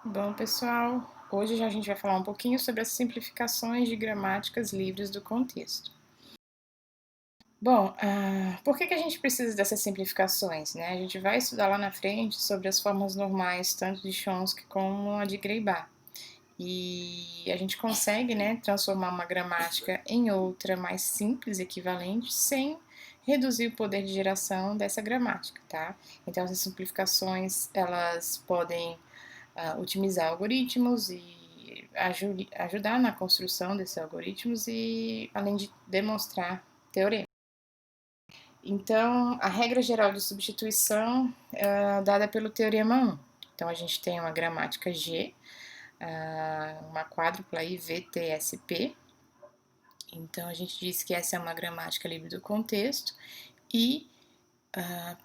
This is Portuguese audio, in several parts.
Bom, pessoal, hoje a gente vai falar um pouquinho sobre as simplificações de gramáticas livres do contexto. Bom, por que a gente precisa dessas simplificações, né? A gente vai estudar lá na frente sobre as formas normais, tanto de Chomsky como a de Greibar. E a gente consegue, né, transformar uma gramática em outra mais simples, equivalente, sem reduzir o poder de geração dessa gramática, tá? Então, essas simplificações, elas podem otimizar algoritmos e ajudar na construção desses algoritmos e além de demonstrar teoremas. Então, a regra geral de substituição é dada pelo teorema 1. Então, a gente tem uma gramática G, uma quádrupla aí, VTSP. Então, a gente diz que essa é uma gramática livre do contexto e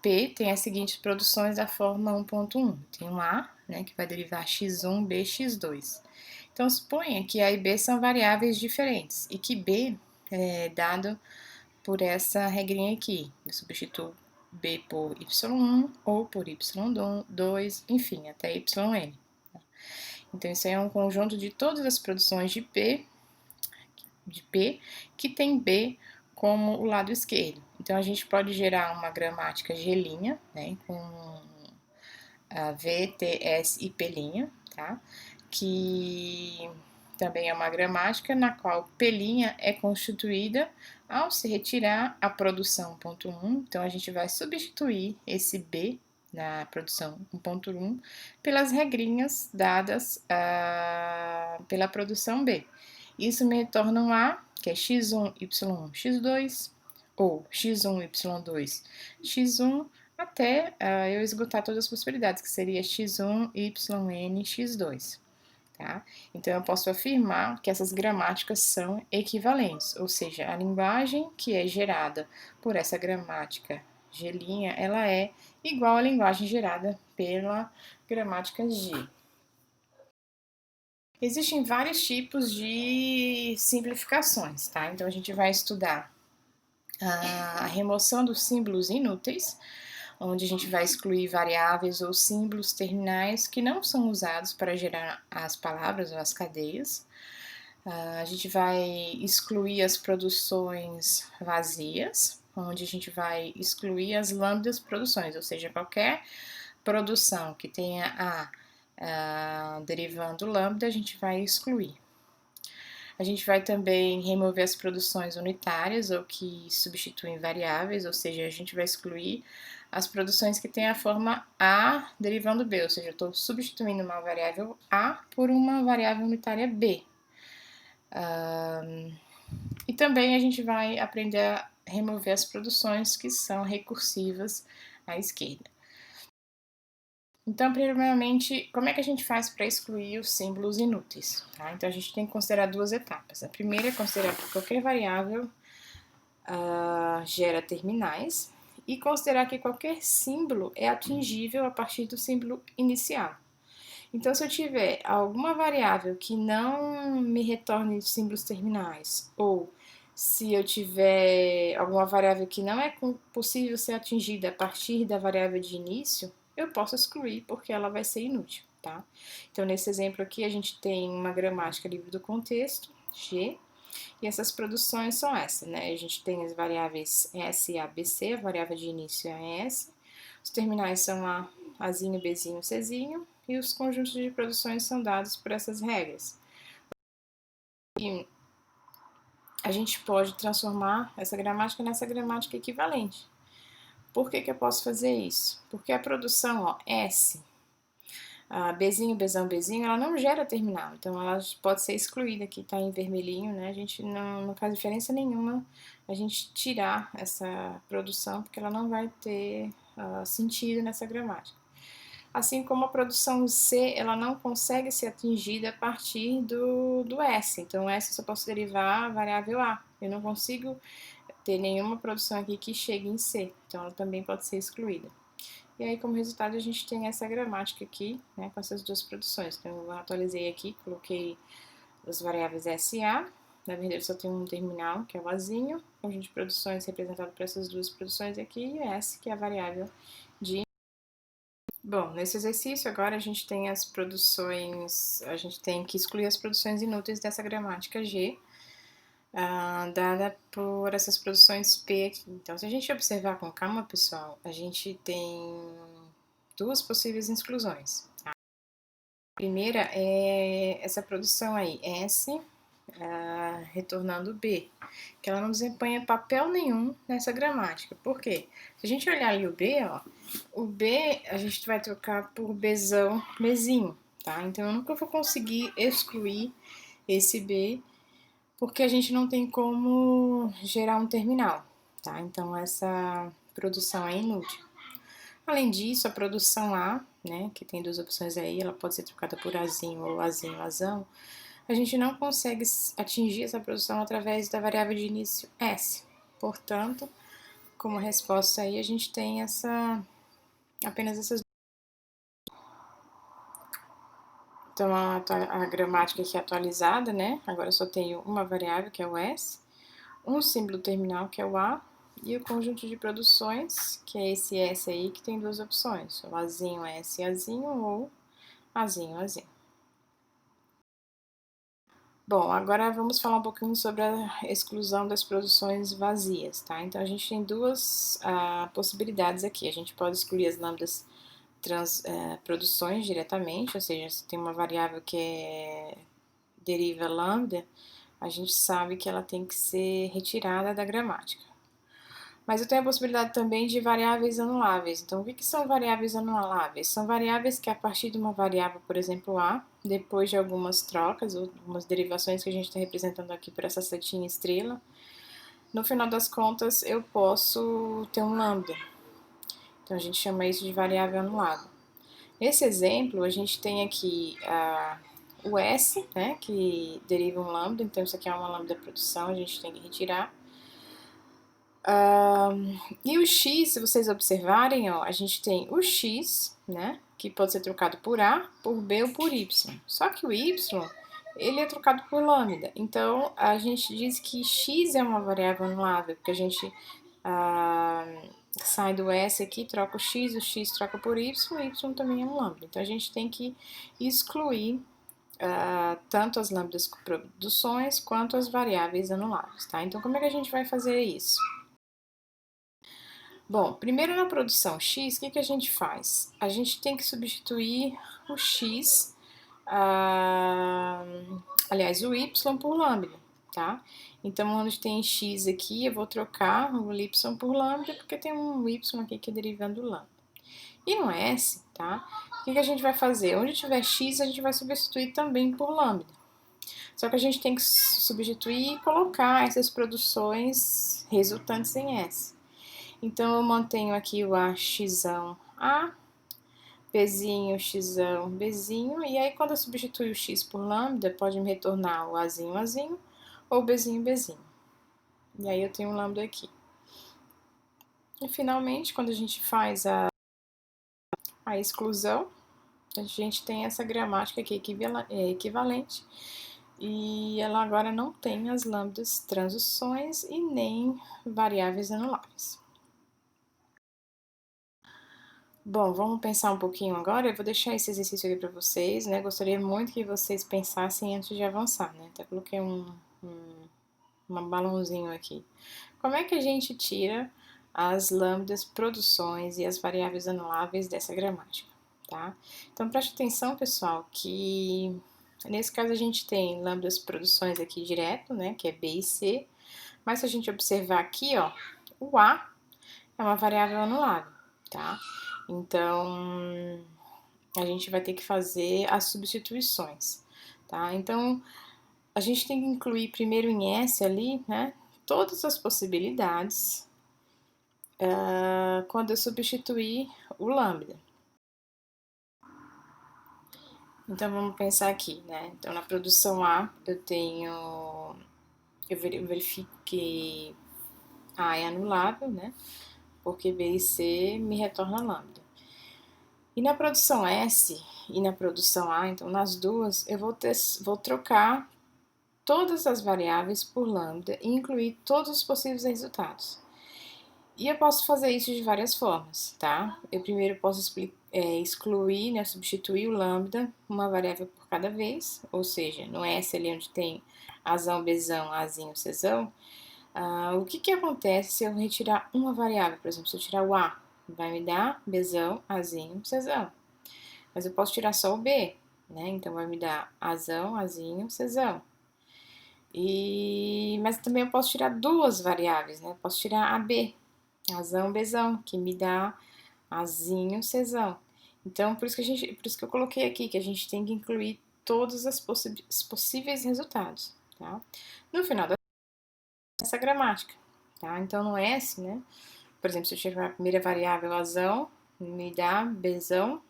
P tem as seguintes produções da forma 1.1. Tem um A, né, que vai derivar x1, B, x2. Então, suponha que A e B são variáveis diferentes e que B é dado por essa regrinha aqui. Eu substituo B por y1 ou por y2, enfim, até yn. Então, isso aí é um conjunto de todas as produções de P que tem B como o lado esquerdo. Então, a gente pode gerar uma gramática G', né, com a V, T, S e P', tá? Que também é uma gramática na qual P' é constituída ao se retirar a produção 1.1. Então, a gente vai substituir esse B na produção 1.1 pelas regrinhas dadas pela produção B. Isso me retorna um A, que é x1, y1, x2, ou x1, y2, x1, até eu esgotar todas as possibilidades, que seria x1, yn, x2. Tá? Então, eu posso afirmar que essas gramáticas são equivalentes, ou seja, a linguagem que é gerada por essa gramática G', ela é igual à linguagem gerada pela gramática G. Existem vários tipos de simplificações, tá? Então, a gente vai estudar a remoção dos símbolos inúteis, onde a gente vai excluir variáveis ou símbolos terminais que não são usados para gerar as palavras ou as cadeias. A gente vai excluir as produções vazias, onde a gente vai excluir as lambdas produções, ou seja, qualquer produção que tenha derivando lambda, a gente vai excluir. A gente vai também remover as produções unitárias ou que substituem variáveis, ou seja, a gente vai excluir as produções que têm a forma A derivando B, ou seja, eu estou substituindo uma variável A por uma variável unitária B. E também a gente vai aprender a remover as produções que são recursivas à esquerda. Então, primeiramente, como é que a gente faz para excluir os símbolos inúteis? Tá? Então, a gente tem que considerar duas etapas. A primeira é considerar que qualquer variável gera terminais e considerar que qualquer símbolo é atingível a partir do símbolo inicial. Então, se eu tiver alguma variável que não me retorne símbolos terminais, ou se eu tiver alguma variável que não é possível ser atingida a partir da variável de início, eu posso excluir porque ela vai ser inútil, tá? Então, nesse exemplo aqui, a gente tem uma gramática livre do contexto, G, e essas produções são essas, né? A gente tem as variáveis S, A, B, C, a variável de início é a S, os terminais são A, Azinho, Bzinho, Czinho, e os conjuntos de produções são dados por essas regras. E a gente pode transformar essa gramática nessa gramática equivalente. Por que eu posso fazer isso? Porque a produção, ó, S, Bzinho, Bzão, Bzinho, ela não gera terminal, então ela pode ser excluída, aqui tá em vermelhinho, né? A gente não faz diferença nenhuma a gente tirar essa produção, porque ela não vai ter sentido nessa gramática. Assim como a produção C, ela não consegue ser atingida a partir do S. Então, S eu só posso derivar a variável A. Eu não consigo ter nenhuma produção aqui que chegue em C. Então, ela também pode ser excluída. E aí, como resultado, a gente tem essa gramática aqui, né, com essas duas produções. Então, eu atualizei aqui, coloquei as variáveis S e A. Na verdade, só tem um terminal, que é o Azinho, conjunto de produções representado por essas duas produções aqui, e S, que é a variável de Bom, nesse exercício agora a gente tem as produções, a gente tem que excluir as produções inúteis dessa gramática G, dada por essas produções P aqui. Então, se a gente observar com calma, pessoal, a gente tem duas possíveis exclusões. Tá? A primeira é essa produção aí, S, retornando B, que ela não desempenha papel nenhum nessa gramática. Por quê? Se a gente olhar ali o B, ó, o B a gente vai trocar por Bzão, Bzinho, tá? Então eu nunca vou conseguir excluir esse B, porque a gente não tem como gerar um terminal, tá? Então essa produção é inútil. Além disso, a produção A, né, que tem duas opções aí, ela pode ser trocada por Azinho ou Azinho, Azão, a gente não consegue atingir essa produção através da variável de início S. Portanto, como resposta aí, a gente tem apenas essas. Então, a gramática aqui é atualizada, né? Agora eu só tenho uma variável, que é o S, um símbolo terminal, que é o A, e o conjunto de produções, que é esse S aí, que tem duas opções, o Azinho, S, Azinho, ou Azinho, Azinho. Bom, agora vamos falar um pouquinho sobre a exclusão das produções vazias, tá? Então, a gente tem duas possibilidades aqui. A gente pode excluir as lambdas produções diretamente, ou seja, se tem uma variável que deriva lambda, a gente sabe que ela tem que ser retirada da gramática. Mas eu tenho a possibilidade também de variáveis anuláveis. Então, o que são variáveis anuláveis? São variáveis que, a partir de uma variável, por exemplo, A, depois de algumas trocas, ou algumas derivações que a gente está representando aqui por essa setinha estrela, no final das contas, eu posso ter um lambda. Então, a gente chama isso de variável anulável. Nesse exemplo, a gente tem aqui o S, né, que deriva um lambda. Então, isso aqui é uma lambda produção, a gente tem que retirar. E o x, se vocês observarem, ó, a gente tem o x, né, que pode ser trocado por a, por b ou por y. Só que o y, ele é trocado por lambda. Então, a gente diz que x é uma variável anulável, porque a gente sai do s aqui, troca o x troca por y também é um lambda. Então, a gente tem que excluir tanto as lambdas produções quanto as variáveis anuláveis, tá? Então, como é que a gente vai fazer isso? Bom, primeiro na produção x, o que a gente faz? A gente tem que substituir o x, aliás, o y por lambda, tá? Então, onde tem x aqui, eu vou trocar o y por lambda, porque tem um y aqui que é derivando do lambda. E no s, tá? O que a gente vai fazer? Onde tiver x, a gente vai substituir também por lambda. Só que a gente tem que substituir e colocar essas produções resultantes em s. Então, eu mantenho aqui o AXão A, Bzinho, Xão, Bzinho, e aí quando eu substituo o X por lambda, pode me retornar o Azinho, Azinho, ou Bzinho, Bzinho. E aí eu tenho um lambda aqui. E finalmente, quando a gente faz a exclusão, a gente tem essa gramática aqui equivalente, e ela agora não tem as lambdas transições e nem variáveis anuláveis. Bom, vamos pensar um pouquinho agora. Eu vou deixar esse exercício aqui para vocês, né? Gostaria muito que vocês pensassem antes de avançar, né? Até coloquei um balãozinho aqui. Como é que a gente tira as lambdas produções e as variáveis anuláveis dessa gramática, tá? Então, preste atenção, pessoal, que nesse caso a gente tem lambdas produções aqui direto, né? Que é B e C. Mas se a gente observar aqui, ó, o A é uma variável anulável, tá? Então, a gente vai ter que fazer as substituições, tá? Então, a gente tem que incluir primeiro em S ali, né, todas as possibilidades quando eu substituir o lambda. Então, vamos pensar aqui, né? Então, na produção A, eu verifico que A é anulável, né? Porque B e C me retornam lambda. E na produção S e na produção A, então nas duas, eu vou trocar todas as variáveis por lambda e incluir todos os possíveis resultados. E eu posso fazer isso de várias formas, tá? Eu primeiro posso excluir, né, substituir o lambda, uma variável por cada vez, ou seja, no S ali onde tem azão, bezão, azinho, czão, o que que acontece se eu retirar uma variável? Por exemplo, se eu tirar o A, vai me dar bezão, azinho, czão. Mas eu posso tirar só o B, né? Então vai me dar azão, azinho, czão. Mas também eu posso tirar duas variáveis, né? Eu posso tirar AB, azão, bezão, que me dá azinho, czão. Então, por isso que eu coloquei aqui que a gente tem que incluir todos os possíveis resultados, tá? No final dessa gramática, tá? Então, no S, né? Por exemplo, se eu tiver a primeira variável azão, me dá bezão,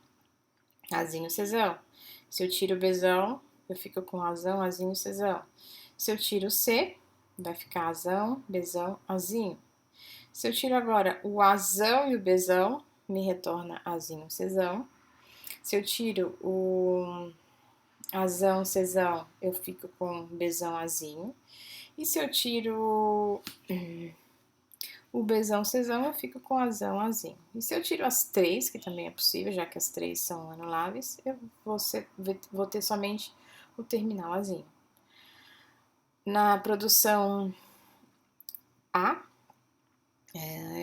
azinho, czão. Se eu tiro o bezão, eu fico com azão, azinho, czão. Se eu tiro o C, vai ficar azão, bezão, azinho. Se eu tiro agora o azão e o bezão, me retorna azinho, czão. Se eu tiro o azão, czão, eu fico com bezão, azinho. E se eu tiro o bezão, czão, eu fico com azão, azinho. E se eu tiro as três, que também é possível, já que as três são anuláveis, eu vou ter somente o terminal azinho. Na produção A,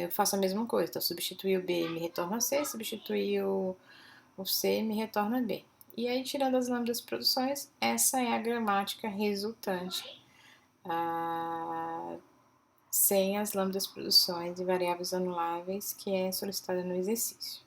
eu faço a mesma coisa. Então, substituir o B me retorna C, substituir o C me retorna B. E aí, tirando as lambdas produções, essa é a gramática resultante, sem as lambdas produções e variáveis anuláveis que é solicitada no exercício.